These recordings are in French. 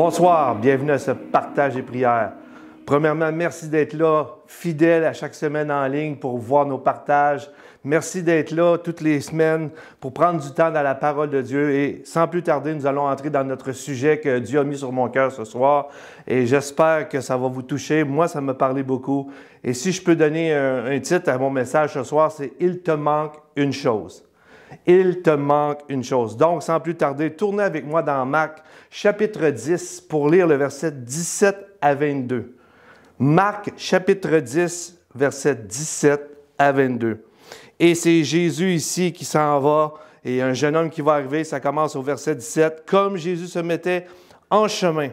Bonsoir, bienvenue à ce partage et prières. Premièrement, merci d'être là, fidèle à chaque semaine en ligne pour voir nos partages. Merci d'être là toutes les semaines pour prendre du temps dans la parole de Dieu. Et sans plus tarder, nous allons entrer dans notre sujet que Dieu a mis sur mon cœur ce soir. Et j'espère que ça va vous toucher. Moi, ça m'a parlé beaucoup. Et si je peux donner un titre à mon message ce soir, c'est « Il te manque une chose ». Il te manque une chose. Donc, sans plus tarder, tournez avec moi dans Marc, chapitre 10, pour lire le verset 17 à 22. Marc, chapitre 10, verset 17 à 22. Et c'est Jésus ici qui s'en va, et un jeune homme qui va arriver, ça commence au verset 17. Comme Jésus se mettait en chemin,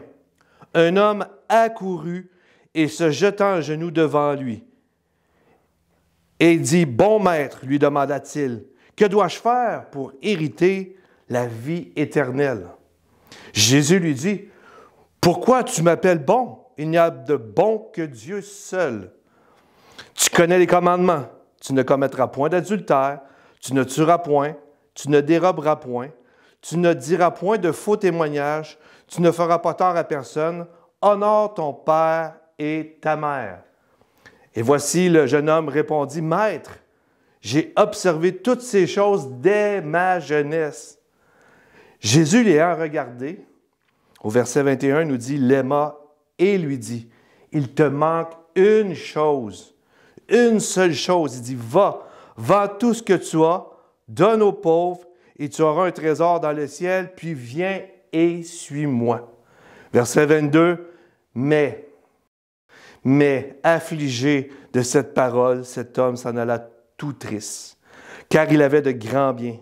un homme accourut et se jetant à genoux devant lui. Et dit, « Bon maître, lui demanda-t-il, que dois-je faire pour hériter la vie éternelle? » Jésus lui dit, « Pourquoi tu m'appelles bon? Il n'y a de bon que Dieu seul. Tu connais les commandements. Tu ne commettras point d'adultère, tu ne tueras point, tu ne déroberas point, tu ne diras point de faux témoignages, tu ne feras pas tort à personne, honore ton père et ta mère. » Et voici le jeune homme répondit, « Maître, j'ai observé toutes ces choses dès ma jeunesse. » Jésus l'ayant regardé, au verset 21, nous dit, l'aima et lui dit, « Il te manque une chose, une seule chose. » Il dit, « Va, vends tout ce que tu as, donne aux pauvres, et tu auras un trésor dans le ciel, puis viens et suis-moi. » Verset 22, mais affligé de cette parole, cet homme s'en alla tout triste, car il avait de grands biens.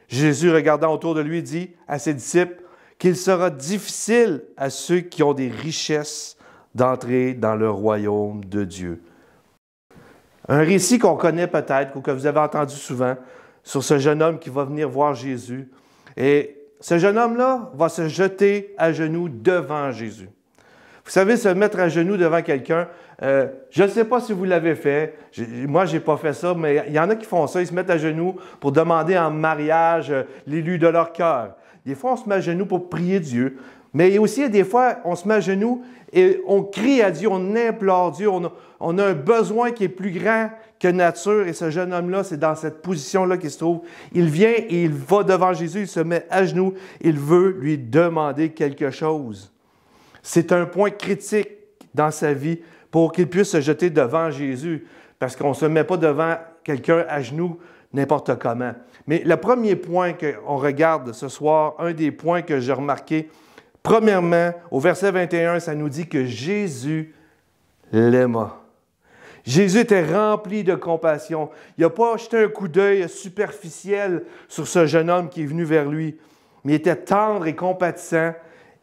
Jésus, regardant autour de lui, dit à ses disciples qu'il sera difficile à ceux qui ont des richesses d'entrer dans le royaume de Dieu. Un récit qu'on connaît peut-être, ou que vous avez entendu souvent, sur ce jeune homme qui va venir voir Jésus. Et ce jeune homme-là va se jeter à genoux devant Jésus. Vous savez, se mettre à genoux devant quelqu'un, je ne sais pas si vous l'avez fait. Moi, je n'ai pas fait ça, mais il y en a qui font ça. Ils se mettent à genoux pour demander en mariage l'élu de leur cœur. Des fois, on se met à genoux pour prier Dieu. Mais aussi, des fois, on se met à genoux et on crie à Dieu, on implore Dieu. On a un besoin qui est plus grand que nature. Et ce jeune homme-là, c'est dans cette position-là qu'il se trouve. Il vient et il va devant Jésus, il se met à genoux. Il veut lui demander quelque chose. C'est un point critique dans sa vie pour qu'il puisse se jeter devant Jésus, parce qu'on ne se met pas devant quelqu'un à genoux n'importe comment. Mais le premier point qu'on regarde ce soir, un des points que j'ai remarqué, premièrement, au verset 21, ça nous dit que Jésus l'aima. Jésus était rempli de compassion. Il n'a pas jeté un coup d'œil superficiel sur ce jeune homme qui est venu vers lui, mais il était tendre et compatissant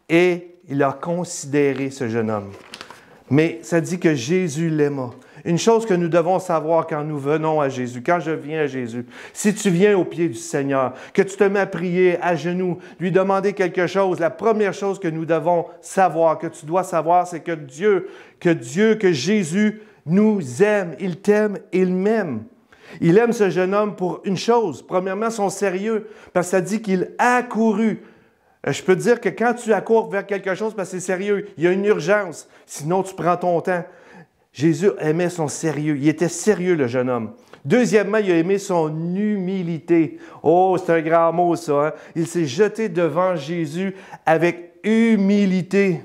et il a considéré ce jeune homme. Mais ça dit que Jésus l'aima. Une chose que nous devons savoir quand nous venons à Jésus, quand je viens à Jésus, si tu viens au pied du Seigneur, que tu te mets à prier à genoux, lui demander quelque chose, la première chose que nous devons savoir, que tu dois savoir, c'est que Jésus nous aime. Il t'aime, il m'aime. Il aime ce jeune homme pour une chose. Premièrement, son sérieux, parce que ça dit qu'il a accouru. Je peux te dire que quand tu accours vers quelque chose, parce que c'est sérieux, il y a une urgence, sinon tu prends ton temps. Jésus aimait son sérieux. Il était sérieux, le jeune homme. Deuxièmement, il a aimé son humilité. Oh, c'est un grand mot, ça. Hein? Il s'est jeté devant Jésus avec humilité.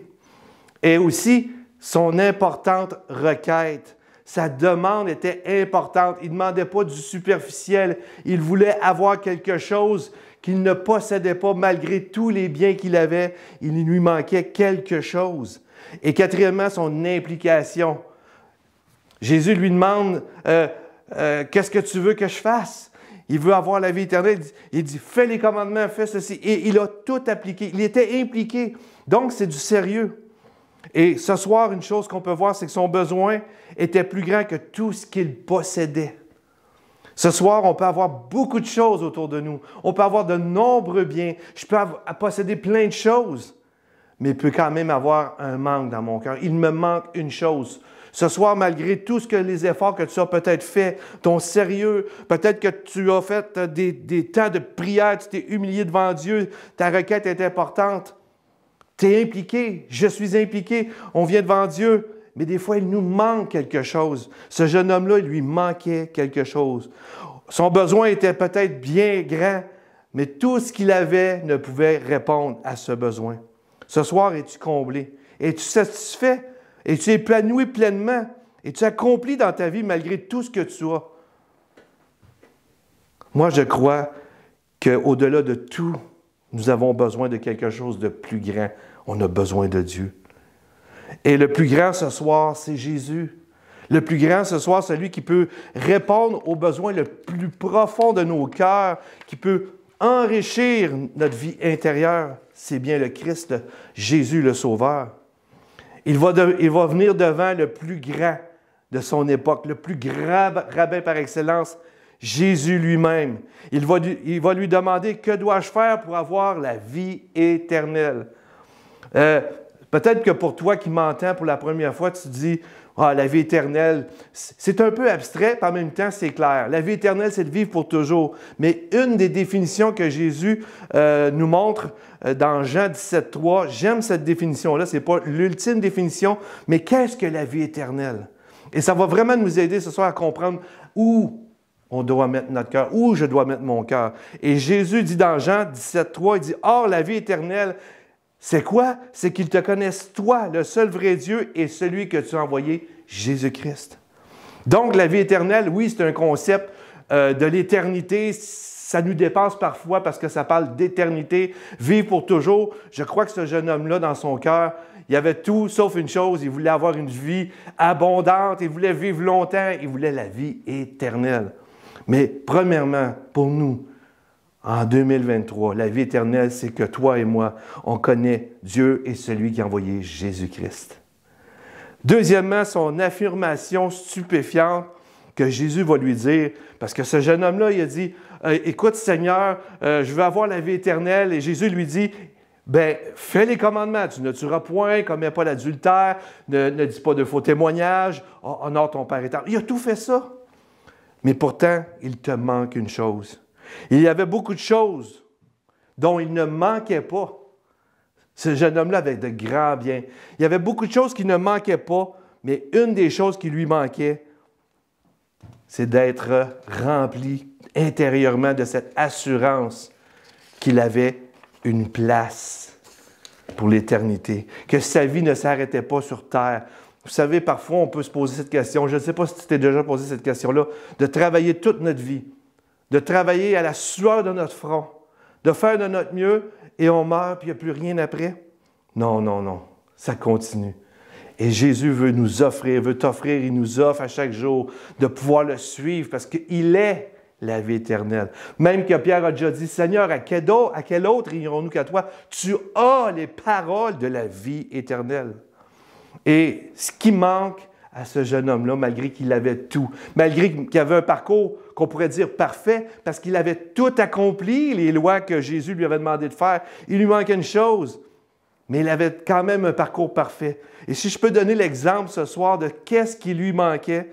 Et aussi, son importante requête. Sa demande était importante. Il ne demandait pas du superficiel. Il voulait avoir quelque chose qu'il ne possédait pas malgré tous les biens qu'il avait. Il lui manquait quelque chose. Et quatrièmement, son implication. Jésus lui demande qu'est-ce que tu veux que je fasse? Il veut avoir la vie éternelle. Il dit, fais les commandements, fais ceci. Et il a tout appliqué. Il était impliqué. Donc, c'est du sérieux. Et ce soir, une chose qu'on peut voir, c'est que son besoin était plus grand que tout ce qu'il possédait. Ce soir, on peut avoir beaucoup de choses autour de nous. On peut avoir de nombreux biens. Je peux posséder plein de choses, mais il peut quand même avoir un manque dans mon cœur. Il me manque une chose. Ce soir, malgré tout ce que les efforts que tu as peut-être fait, ton sérieux, peut-être que tu as fait des temps de prière, tu t'es humilié devant Dieu, ta requête est importante, Tu es impliqué, je suis impliqué, on vient devant Dieu, mais des fois, il nous manque quelque chose. Ce jeune homme-là, il lui manquait quelque chose. Son besoin était peut-être bien grand, mais tout ce qu'il avait ne pouvait répondre à ce besoin. Ce soir, es-tu comblé? Es-tu satisfait? Es-tu épanoui pleinement? Es-tu accompli dans ta vie malgré tout ce que tu as? Moi, je crois qu'au-delà de tout, nous avons besoin de quelque chose de plus grand. On a besoin de Dieu. Et le plus grand ce soir, c'est Jésus. Le plus grand ce soir, celui qui peut répondre aux besoins le plus profond de nos cœurs, qui peut enrichir notre vie intérieure, c'est bien le Christ, Jésus le Sauveur. Il va venir devant le plus grand de son époque, le plus grand rabbin par excellence, Jésus lui-même. Il va lui demander « Que dois-je faire pour avoir la vie éternelle? » Peut-être que pour toi qui m'entends pour la première fois, tu te dis « Ah, la vie éternelle, c'est un peu abstrait, puis en même temps, c'est clair. La vie éternelle, c'est de vivre pour toujours. » Mais une des définitions que Jésus nous montre dans Jean 17,3, j'aime cette définition-là, ce n'est pas l'ultime définition, mais qu'est-ce que la vie éternelle? Et ça va vraiment nous aider ce soir à comprendre où on doit mettre notre cœur, où je dois mettre mon cœur. Et Jésus dit dans Jean 17,3, il dit « Or, la vie éternelle, c'est quoi? C'est qu'ils te connaissent, toi, le seul vrai Dieu, et celui que tu as envoyé, Jésus-Christ. » Donc, la vie éternelle, oui, c'est un concept de l'éternité. Ça nous dépasse parfois parce que ça parle d'éternité, vivre pour toujours. Je crois que ce jeune homme-là, dans son cœur, il avait tout sauf une chose. Il voulait avoir une vie abondante, il voulait vivre longtemps, il voulait la vie éternelle. Mais premièrement, pour nous, en 2023, la vie éternelle, c'est que toi et moi, on connaît Dieu et celui qui a envoyé Jésus-Christ. Deuxièmement, son affirmation stupéfiante que Jésus va lui dire, parce que ce jeune homme-là, il a dit « Écoute Seigneur, je veux avoir la vie éternelle. » Et Jésus lui dit « Bien, fais les commandements. Tu ne tueras point, commets pas l'adultère, ne dis pas de faux témoignages, honore ton Père éternel. » Il a tout fait ça. Mais pourtant, il te manque une chose. Il y avait beaucoup de choses dont il ne manquait pas. Ce jeune homme-là avait de grands biens. Il y avait beaucoup de choses qui ne manquaient pas, mais une des choses qui lui manquait, c'est d'être rempli intérieurement de cette assurance qu'il avait une place pour l'éternité, que sa vie ne s'arrêtait pas sur terre. Vous savez, parfois, on peut se poser cette question. Je ne sais pas si tu t'es déjà posé cette question-là, de travailler toute notre vie, de travailler à la sueur de notre front, de faire de notre mieux, et on meurt, puis il n'y a plus rien après. Non, non, non. Ça continue. Et Jésus veut nous offrir, veut t'offrir, il nous offre à chaque jour de pouvoir le suivre, parce qu'il est la vie éternelle. Même que Pierre a déjà dit, « Seigneur, à quel autre irons-nous qu'à toi? Tu as les paroles de la vie éternelle. » Et ce qui manque à ce jeune homme-là, malgré qu'il avait tout, malgré qu'il avait un parcours qu'on pourrait dire parfait, parce qu'il avait tout accompli, les lois que Jésus lui avait demandé de faire, il lui manquait une chose, mais il avait quand même un parcours parfait. Et si je peux donner l'exemple ce soir de qu'est-ce qui lui manquait,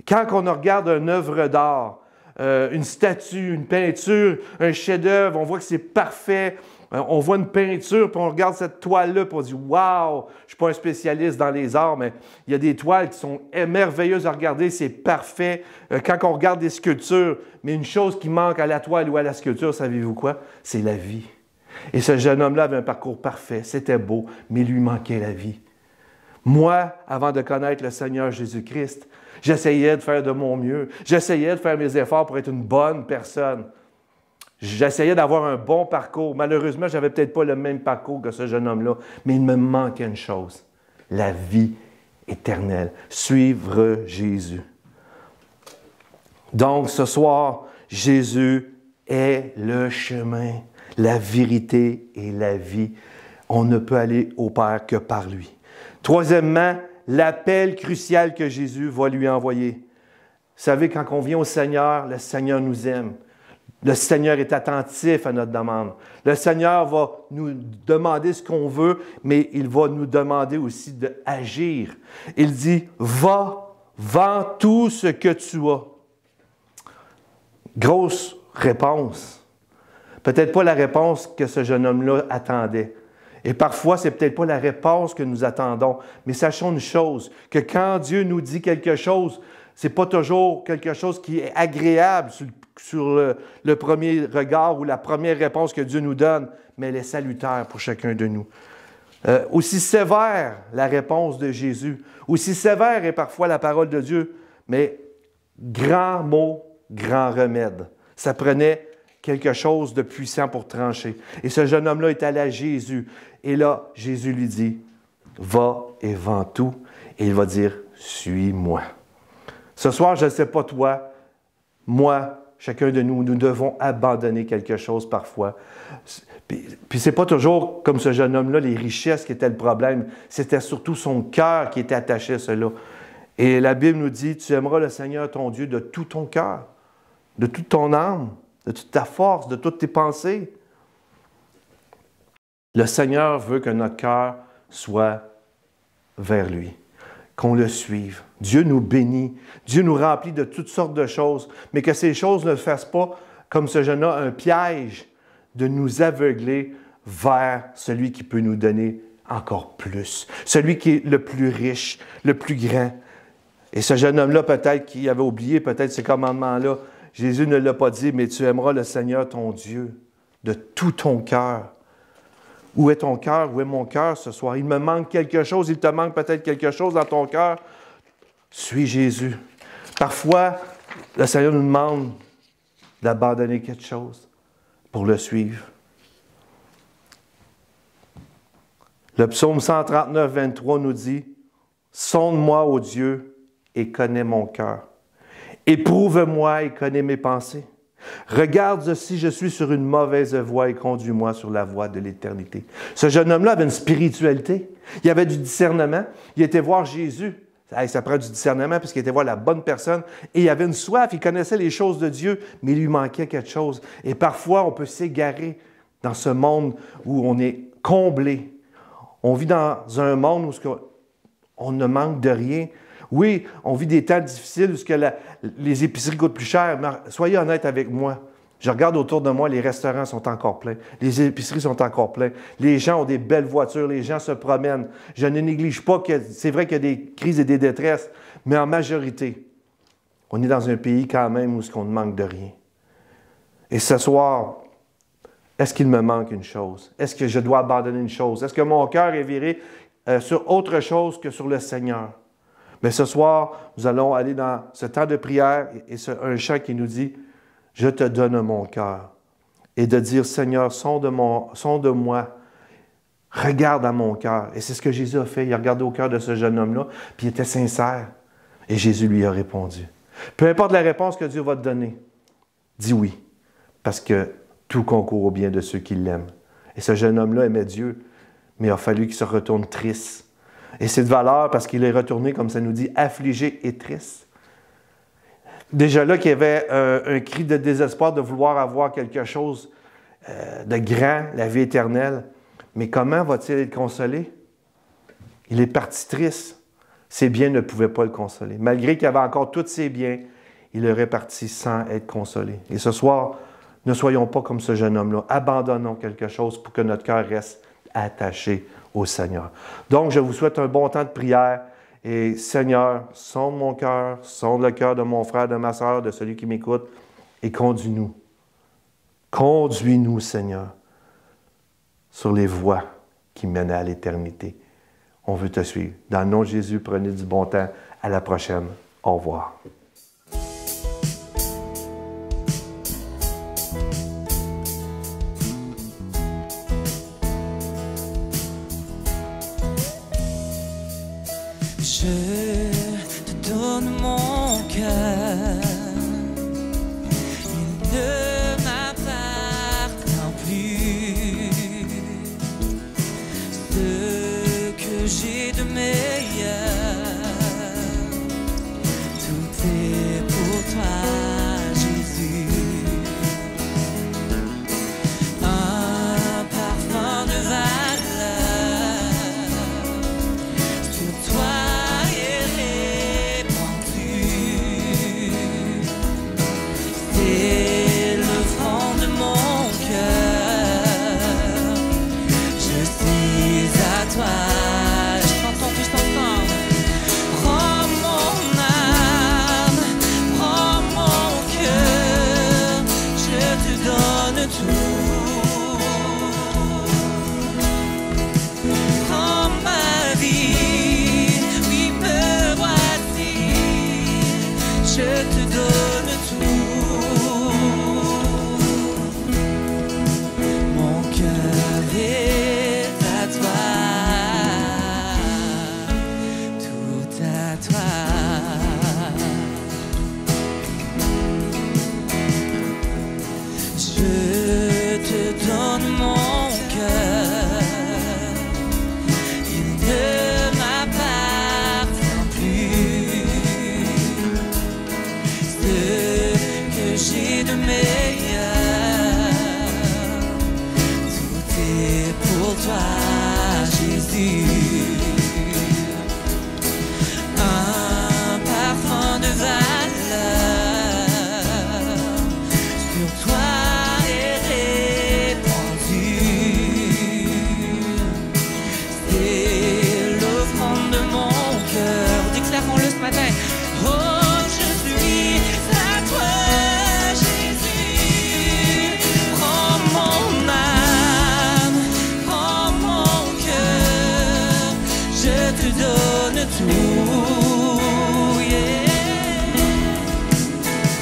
quand on regarde une œuvre d'art, une statue, une peinture, un chef-d'œuvre, on voit que c'est parfait. On voit une peinture, puis on regarde cette toile-là, puis on dit « Wow! » Je ne suis pas un spécialiste dans les arts, mais il y a des toiles qui sont merveilleuses à regarder, c'est parfait. Quand on regarde des sculptures, mais une chose qui manque à la toile ou à la sculpture, savez-vous quoi? C'est la vie. Et ce jeune homme-là avait un parcours parfait, c'était beau, mais il lui manquait la vie. Moi, avant de connaître le Seigneur Jésus-Christ, j'essayais de faire de mon mieux. J'essayais de faire mes efforts pour être une bonne personne. J'essayais d'avoir un bon parcours. Malheureusement, je n'avais peut-être pas le même parcours que ce jeune homme-là, mais il me manquait une chose, la vie éternelle, suivre Jésus. Donc, ce soir, Jésus est le chemin, la vérité et la vie. On ne peut aller au Père que par lui. Troisièmement, l'appel crucial que Jésus va lui envoyer. Vous savez, quand on vient au Seigneur, le Seigneur nous aime. Le Seigneur est attentif à notre demande. Le Seigneur va nous demander ce qu'on veut, mais il va nous demander aussi d'agir. Il dit, « Va, vends tout ce que tu as. » Grosse réponse. Peut-être pas la réponse que ce jeune homme-là attendait. Et parfois, ce n'est peut-être pas la réponse que nous attendons, mais sachons une chose, que quand Dieu nous dit quelque chose, ce n'est pas toujours quelque chose qui est agréable sur le premier regard ou la première réponse que Dieu nous donne, mais elle est salutaire pour chacun de nous. Aussi sévère la réponse de Jésus, aussi sévère est parfois la parole de Dieu, mais grand mot, grand remède. Ça prenait quelque chose de puissant pour trancher. Et ce jeune homme-là est allé à Jésus. Et là, Jésus lui dit, « Va et vends tout. » Et il va dire, « Suis-moi. » Ce soir, je ne sais pas toi, moi, chacun de nous, nous devons abandonner quelque chose parfois. Puis c'est pas toujours, comme ce jeune homme-là, les richesses qui étaient le problème. C'était surtout son cœur qui était attaché à cela. Et la Bible nous dit, tu aimeras le Seigneur ton Dieu de tout ton cœur, de toute ton âme, de toute ta force, de toutes tes pensées. Le Seigneur veut que notre cœur soit vers lui, qu'on le suive. Dieu nous bénit, Dieu nous remplit de toutes sortes de choses, mais que ces choses ne fassent pas, comme ce jeune-là, un piège de nous aveugler vers celui qui peut nous donner encore plus, celui qui est le plus riche, le plus grand. Et ce jeune homme-là, peut-être qu'il avait oublié peut-être ces commandements-là. Jésus ne l'a pas dit, mais tu aimeras le Seigneur ton Dieu de tout ton cœur. Où est ton cœur? Où est mon cœur ce soir? Il me manque quelque chose, il te manque peut-être quelque chose dans ton cœur. Suis Jésus. Parfois, le Seigneur nous demande d'abandonner quelque chose pour le suivre. Le psaume 139, 23 nous dit « Sonde-moi, ô Dieu, et connais mon cœur. Éprouve-moi et connais mes pensées. Regarde si je suis sur une mauvaise voie et conduis-moi sur la voie de l'éternité. » Ce jeune homme-là avait une spiritualité. Il avait du discernement. Il était voir Jésus. Ça prend du discernement parce qu'il était voir la bonne personne. Et il avait une soif. Il connaissait les choses de Dieu, mais il lui manquait quelque chose. Et parfois, on peut s'égarer dans ce monde où on est comblé. On vit dans un monde où on ne manque de rien. Oui, on vit des temps difficiles où les épiceries coûtent plus cher, mais soyez honnête avec moi. Je regarde autour de moi, les restaurants sont encore pleins, les épiceries sont encore pleines, les gens ont des belles voitures, les gens se promènent. Je ne néglige pas que c'est vrai qu'il y a des crises et des détresses, mais en majorité, on est dans un pays quand même où on ne manque de rien. Et ce soir, est-ce qu'il me manque une chose? Est-ce que je dois abandonner une chose? Est-ce que mon cœur est viré sur autre chose que sur le Seigneur? Mais ce soir, nous allons aller dans ce temps de prière et un chant qui nous dit « Je te donne mon cœur » et de dire « Seigneur, sonde-moi, regarde à mon cœur. » Et c'est ce que Jésus a fait. Il a regardé au cœur de ce jeune homme-là, puis il était sincère. Et Jésus lui a répondu. Peu importe la réponse que Dieu va te donner, dis oui, parce que tout concourt au bien de ceux qui l'aiment. Et ce jeune homme-là aimait Dieu, mais il a fallu qu'il se retourne triste. Et c'est de valeur parce qu'il est retourné, comme ça nous dit, affligé et triste. Déjà là, qu'il y avait un cri de désespoir de vouloir avoir quelque chose de grand, la vie éternelle. Mais comment va-t-il être consolé? Il est parti triste. Ses biens ne pouvaient pas le consoler. Malgré qu'il avait encore tous ses biens, il est reparti sans être consolé. Et ce soir, ne soyons pas comme ce jeune homme-là. Abandonnons quelque chose pour que notre cœur reste attaché au Seigneur. Donc, je vous souhaite un bon temps de prière. Et Seigneur, sonde mon cœur, sonde le cœur de mon frère, de ma sœur, de celui qui m'écoute, et conduis-nous. Conduis-nous, Seigneur, sur les voies qui mènent à l'éternité. On veut te suivre. Dans le nom de Jésus, prenez du bon temps. À la prochaine. Au revoir. Je te donne mon cœur, il ne m'appartient plus. Ce que j'ai de meilleur, tout est pour toi, Jésus. Un parfum de valeur sur toi. C'est toi. Je te donne mon cœur, il ne m'appartient plus. Ce que j'ai de meilleur, tout est pour toi, Jésus. Un parfum de valeur sur toi est répandu. C'est l'offrande de mon cœur. Déclarons-le ce matin. Oh, je suis à toi, Jésus. Prends mon âme, prends mon cœur. Je te donne tout, yeah.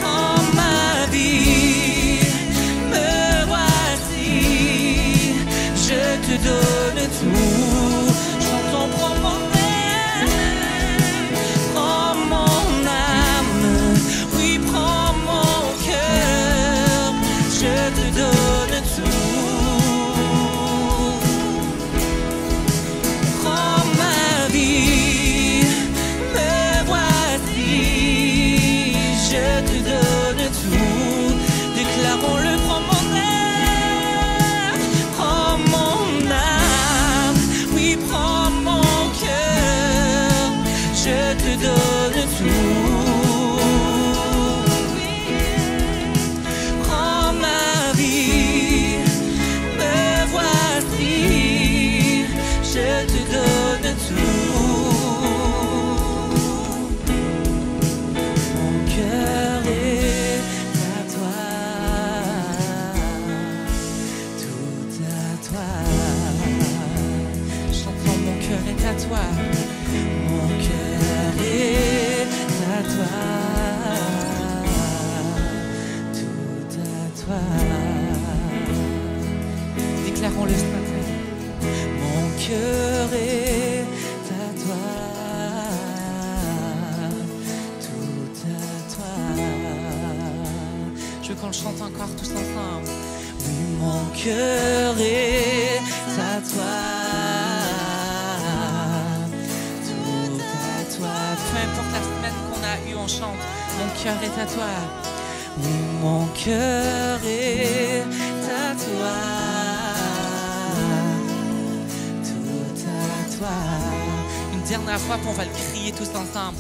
En ma vie, me voici. Je te donne tout. Chantons, prends mon âme, prends mon âme. Oui, prends mon cœur. Je te donne tout. Prends ma vie, me voici. Je te donne tout. Déclarons-le, prends mon âme, prends mon âme. Oui, prends mon cœur. Je te donne tout. Prends ma vie, me voici. Je te donne tout. Mon cœur est à toi, tout à toi. Chantons, mon cœur est à toi. Mon cœur est à toi, tout à toi. Déclarons-le ce matin. Mon cœur est à toi, tout à toi. Je veux qu'on le chante encore tous ensemble. Oui, mon cœur est à toi, tout à toi. Peu importe la semaine qu'on a eue, on chante. Mon cœur est à toi. Oui, mon cœur est à toi, tout à toi. Une dernière fois, puis on va le crier tous ensemble.